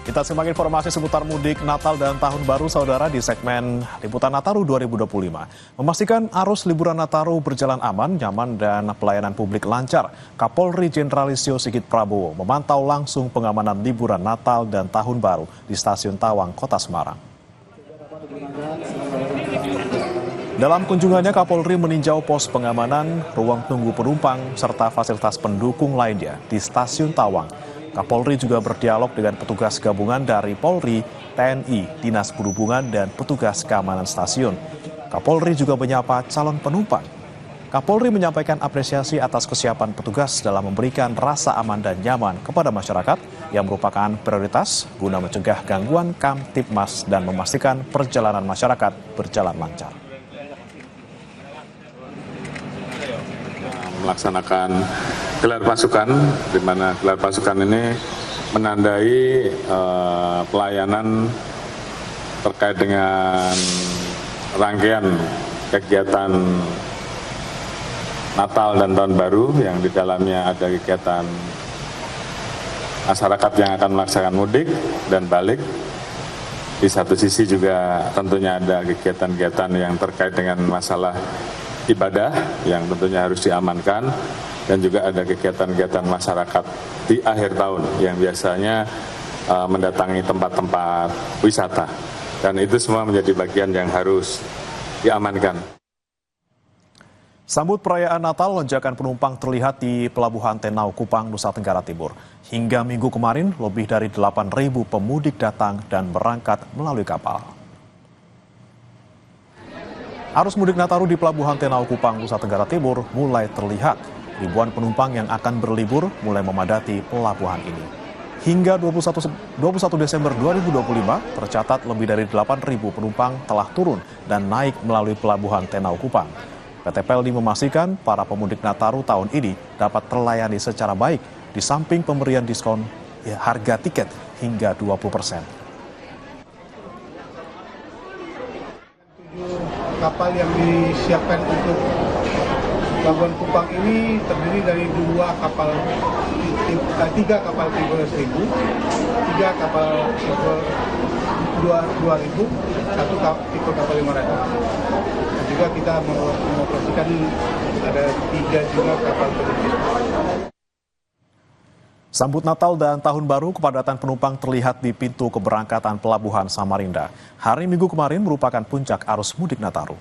Kita simak informasi seputar mudik Natal dan Tahun Baru Saudara di segmen Liputan Nataru 2025. Memastikan arus liburan Nataru berjalan aman, nyaman, dan pelayanan publik lancar, Kapolri Jenderal Listio Sigit Prabowo memantau langsung pengamanan liburan Natal dan Tahun Baru di Stasiun Tawang, Kota Semarang. Dalam kunjungannya, Kapolri meninjau pos pengamanan, ruang tunggu penumpang, serta fasilitas pendukung lainnya di Stasiun Tawang. Kapolri juga berdialog dengan petugas gabungan dari Polri, TNI, Dinas Perhubungan, dan petugas keamanan stasiun. Kapolri juga menyapa calon penumpang. Kapolri menyampaikan apresiasi atas kesiapan petugas dalam memberikan rasa aman dan nyaman kepada masyarakat yang merupakan prioritas guna mencegah gangguan Kamtibmas dan memastikan perjalanan masyarakat berjalan lancar. Melaksanakan gelar pasukan, di mana gelar pasukan ini menandai pelayanan terkait dengan rangkaian kegiatan Natal dan Tahun Baru yang di dalamnya ada kegiatan masyarakat yang akan melaksanakan mudik dan balik. Di satu sisi juga tentunya ada kegiatan-kegiatan yang terkait dengan masalah ibadah yang tentunya harus diamankan, dan juga ada kegiatan-kegiatan masyarakat di akhir tahun yang biasanya mendatangi tempat-tempat wisata, dan itu semua menjadi bagian yang harus diamankan. Sambut perayaan Natal, lonjakan penumpang terlihat di Pelabuhan Tenau Kupang, Nusa Tenggara Timur. Hingga minggu kemarin, lebih dari 8.000 pemudik datang dan berangkat melalui kapal. Arus mudik Nataru di Pelabuhan Tenau Kupang, Nusa Tenggara Timur mulai terlihat. Ribuan penumpang yang akan berlibur mulai memadati pelabuhan ini. Hingga 21 Desember 2025, tercatat lebih dari 8.000 penumpang telah turun dan naik melalui Pelabuhan Tenau Kupang. PT Pelni memastikan para pemudik Nataru tahun ini dapat terlayani secara baik, di samping pemberian diskon harga tiket hingga 20%. Kapal yang disiapkan untuk Pelabuhan Kupang ini terdiri dari tiga kapal tipe 1000, 3 kapal tipe 2000, 1 tipe kapal 500. Dan juga kita mengoperasikan ada 3 juga kapal perintis. Sambut Natal dan Tahun Baru, kepadatan penumpang terlihat di pintu keberangkatan Pelabuhan Samarinda. Hari Minggu kemarin merupakan puncak arus mudik Nataru.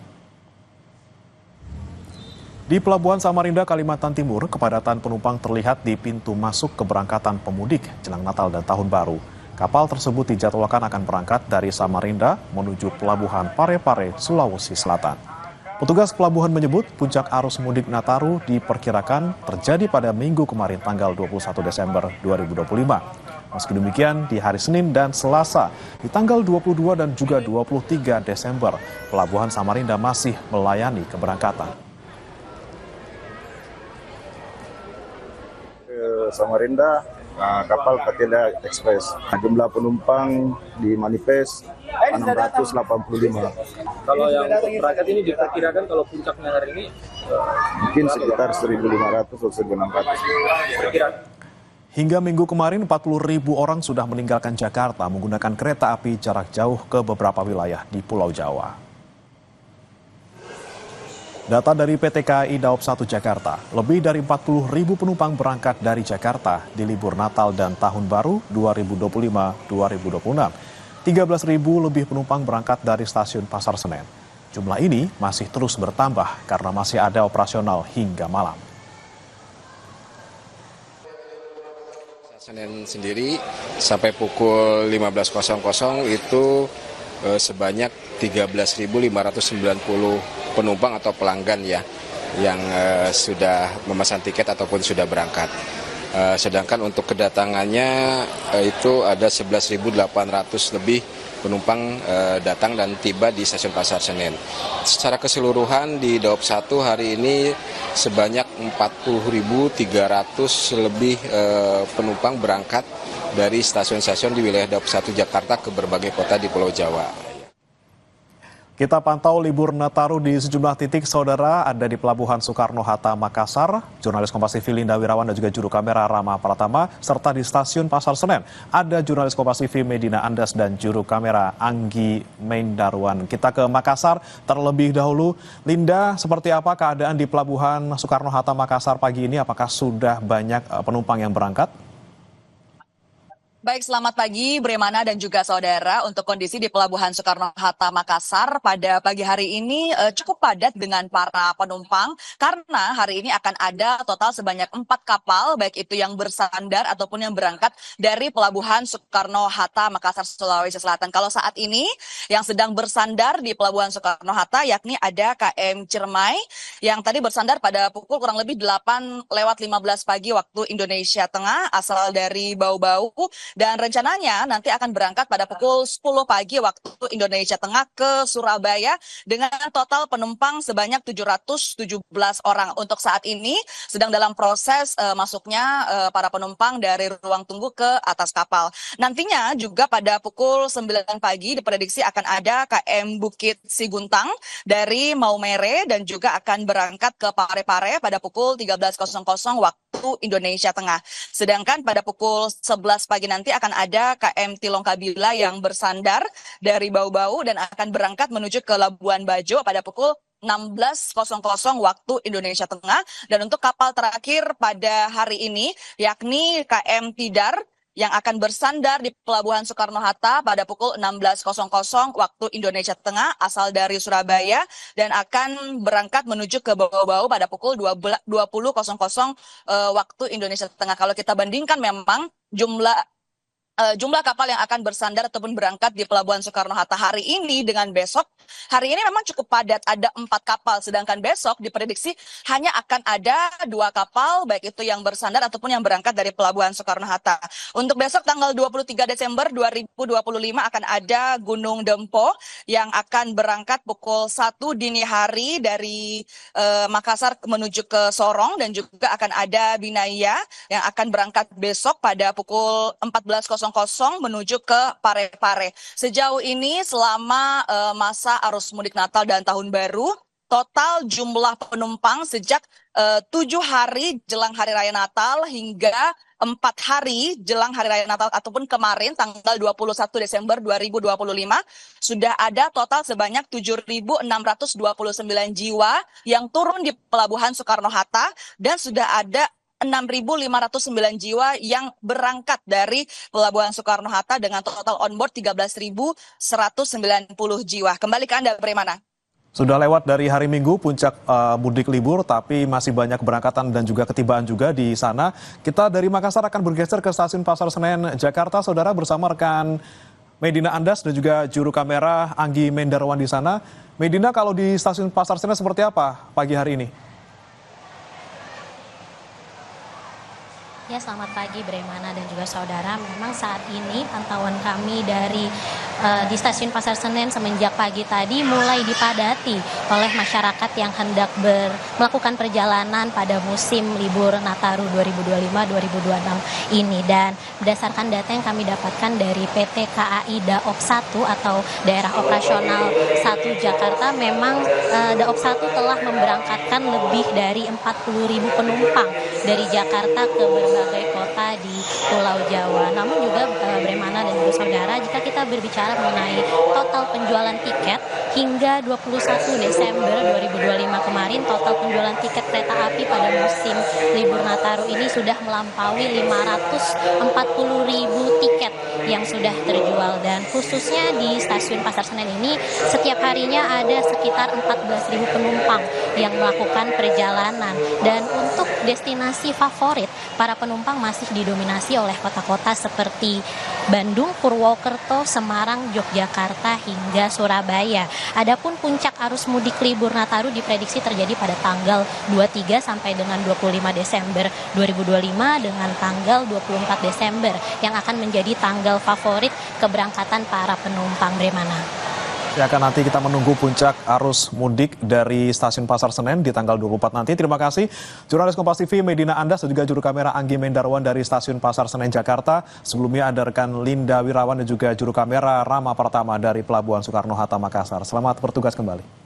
Di Pelabuhan Samarinda, Kalimantan Timur, kepadatan penumpang terlihat di pintu masuk keberangkatan pemudik jelang Natal dan Tahun Baru. Kapal tersebut dijadwalkan akan berangkat dari Samarinda menuju Pelabuhan Parepare, Sulawesi Selatan. Petugas pelabuhan menyebut puncak arus mudik Nataru diperkirakan terjadi pada minggu kemarin tanggal 21 Desember 2025. Meski demikian, di hari Senin dan Selasa di tanggal 22 dan juga 23 Desember, Pelabuhan Samarinda masih melayani keberangkatan. Samarinda, kapal Katila Express. Jumlah penumpang di manifest 685. Kalau yang untuk berangkat ini diperkirakan kalau puncaknya hari ini mungkin sekitar 1.500 atau 1.600. Hingga minggu kemarin 40.000 orang sudah meninggalkan Jakarta menggunakan kereta api jarak jauh ke beberapa wilayah di Pulau Jawa. Data dari PT KAI Daob 1 Jakarta, lebih dari 40.000 penumpang berangkat dari Jakarta di libur Natal dan Tahun Baru 2025-2026. 13.000 lebih penumpang berangkat dari stasiun Pasar Senen. Jumlah ini masih terus bertambah karena masih ada operasional hingga malam. Senen sendiri sampai pukul 15.00 itu sebanyak 13.590 penumpang atau pelanggan ya yang sudah memesan tiket ataupun sudah berangkat. Sedangkan untuk kedatangannya itu ada 11.800 lebih penumpang datang dan tiba di stasiun Pasar Senen. Secara keseluruhan di Daob 1 hari ini sebanyak 40.300 lebih penumpang berangkat dari stasiun-stasiun di wilayah Daob 1 Jakarta ke berbagai kota di Pulau Jawa. Kita pantau libur Nataru di sejumlah titik, saudara. Ada di Pelabuhan Soekarno-Hatta, Makassar. Jurnalis Kompas TV Linda Wirawan dan juga juru kamera Rama Pratama. Serta di Stasiun Pasar Senen, ada jurnalis Kompas TV Medina Andas dan juru kamera Anggi Mendarwan. Kita ke Makassar terlebih dahulu. Linda, seperti apa keadaan di Pelabuhan Soekarno-Hatta, Makassar pagi ini? Apakah sudah banyak penumpang yang berangkat? Baik, selamat pagi Bremana dan juga saudara. Untuk kondisi di Pelabuhan Soekarno-Hatta Makassar pada pagi hari ini cukup padat dengan para penumpang karena hari ini akan ada total sebanyak 4 kapal, baik itu yang bersandar ataupun yang berangkat dari Pelabuhan Soekarno-Hatta Makassar, Sulawesi Selatan. Kalau saat ini yang sedang bersandar di Pelabuhan Soekarno-Hatta yakni ada KM Ciremai yang tadi bersandar pada pukul kurang lebih 8:15 pagi waktu Indonesia Tengah asal dari Bau-Bau. Dan rencananya nanti akan berangkat pada pukul 10 pagi waktu Indonesia Tengah ke Surabaya dengan total penumpang sebanyak 717 orang. Untuk saat ini sedang dalam proses masuknya para penumpang dari ruang tunggu ke atas kapal. Nantinya juga pada pukul 9 pagi diprediksi akan ada KM Bukit Siguntang dari Maumere dan juga akan berangkat ke Parepare pada pukul 13.00 waktu Indonesia Tengah. Sedangkan pada pukul 11 pagi nanti akan ada KM Tilongkabila yang bersandar dari Bau-Bau dan akan berangkat menuju ke Labuan Bajo pada pukul 16.00 waktu Indonesia Tengah. Dan untuk kapal terakhir pada hari ini yakni KM Tidar yang akan bersandar di Pelabuhan Soekarno-Hatta pada pukul 16.00 waktu Indonesia Tengah asal dari Surabaya dan akan berangkat menuju ke Bau-Bau pada pukul 20.00 waktu Indonesia Tengah. Kalau kita bandingkan memang jumlah kapal yang akan bersandar ataupun berangkat di Pelabuhan Soekarno-Hatta hari ini dengan besok, hari ini memang cukup padat, ada 4 kapal, sedangkan besok diprediksi hanya akan ada 2 kapal, baik itu yang bersandar ataupun yang berangkat dari Pelabuhan Soekarno-Hatta. Untuk besok tanggal 23 Desember 2025 akan ada Gunung Dempo yang akan berangkat pukul 1 dini hari dari Makassar menuju ke Sorong, dan juga akan ada Binaya yang akan berangkat besok pada pukul 14.00 menuju ke Parepare. Sejauh ini selama masa arus mudik Natal dan Tahun Baru, total jumlah penumpang sejak 7 hari jelang Hari Raya Natal hingga 4 hari jelang Hari Raya Natal ataupun kemarin tanggal 21 Desember 2025 sudah ada total sebanyak 7.629 jiwa yang turun di Pelabuhan Soekarno-Hatta dan sudah ada 6.509 jiwa yang berangkat dari Pelabuhan Soekarno-Hatta dengan total onboard 13.190 jiwa. Kembali ke Anda, Bremana. Sudah lewat dari hari Minggu, puncak mudik libur, tapi masih banyak keberangkatan dan juga ketibaan juga di sana. Kita dari Makassar akan bergeser ke Stasiun Pasar Senen, Jakarta, saudara, bersama rekan Medina Andas dan juga juru kamera Anggi Mendarwan di sana. Medina, kalau di Stasiun Pasar Senen seperti apa pagi hari ini? Ya, selamat pagi Bremana dan juga saudara. Memang saat ini pantauan kami di Stasiun Pasar Senen semenjak pagi tadi mulai dipadati oleh masyarakat yang hendak melakukan perjalanan pada musim libur Nataru 2025-2026 ini. Dan berdasarkan data yang kami dapatkan dari PT KAI Daop 1 atau Daerah Operasional 1 Jakarta, memang Daop 1 telah memberangkatkan lebih dari 40.000 penumpang dari Jakarta ke berbagai kota di Pulau Jawa. Namun juga Bremana dan juga saudara, jika kita berbicara mengenai total penjualan tiket hingga 21 Desember 2025 kemarin, total penjualan tiket kereta api pada musim libur Nataru ini sudah melampaui 540.000 tiket yang sudah terjual. Dan khususnya di Stasiun Pasar Senen ini setiap harinya ada sekitar 14.000 penumpang yang melakukan perjalanan. Dan untuk destinasi favorit para penumpang masih didominasi oleh kota-kota seperti Bandung, Purwokerto, Semarang, Yogyakarta hingga Surabaya. Adapun puncak arus mudik libur Nataru diprediksi terjadi pada tanggal 23 sampai dengan 25 Desember 2025 dengan tanggal 24 Desember yang akan menjadi tanggal favorit keberangkatan para penumpang, Bremana. Ya, akan nanti kita menunggu puncak arus mudik dari stasiun Pasar Senen di tanggal 24 nanti. Terima kasih jurnalis Kompas TV Medina Andas dan juga juru kamera Anggi Mendarwan dari stasiun Pasar Senen Jakarta. Sebelumnya ada rekan Linda Wirawan dan juga juru kamera Rama Pratama dari Pelabuhan Soekarno-Hatta Makassar. Selamat bertugas kembali.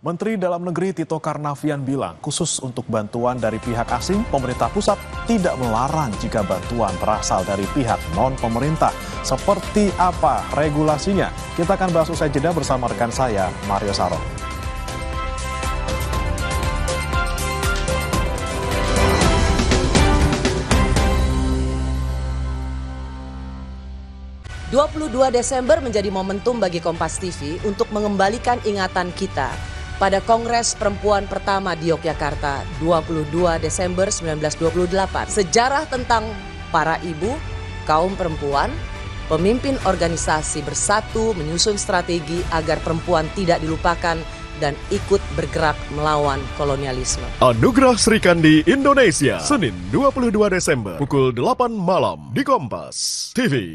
'Menteri Dalam Negeri Tito Karnavian bilang, khusus untuk bantuan dari pihak asing, pemerintah pusat tidak melarang jika bantuan berasal dari pihak non-pemerintah. Seperti apa regulasinya? Kita akan bahas usai jeda bersama rekan saya, Mario Sarong. Desember menjadi momentum bagi Kompas TV untuk mengembalikan ingatan kita pada Kongres Perempuan pertama di Yogyakarta 22 Desember 1928. Sejarah tentang para ibu, kaum perempuan, pemimpin organisasi bersatu menyusun strategi agar perempuan tidak dilupakan dan ikut bergerak melawan kolonialisme. Anugerah Sri Kandi Indonesia, Senin 22 Desember pukul 8 malam di Kompas TV.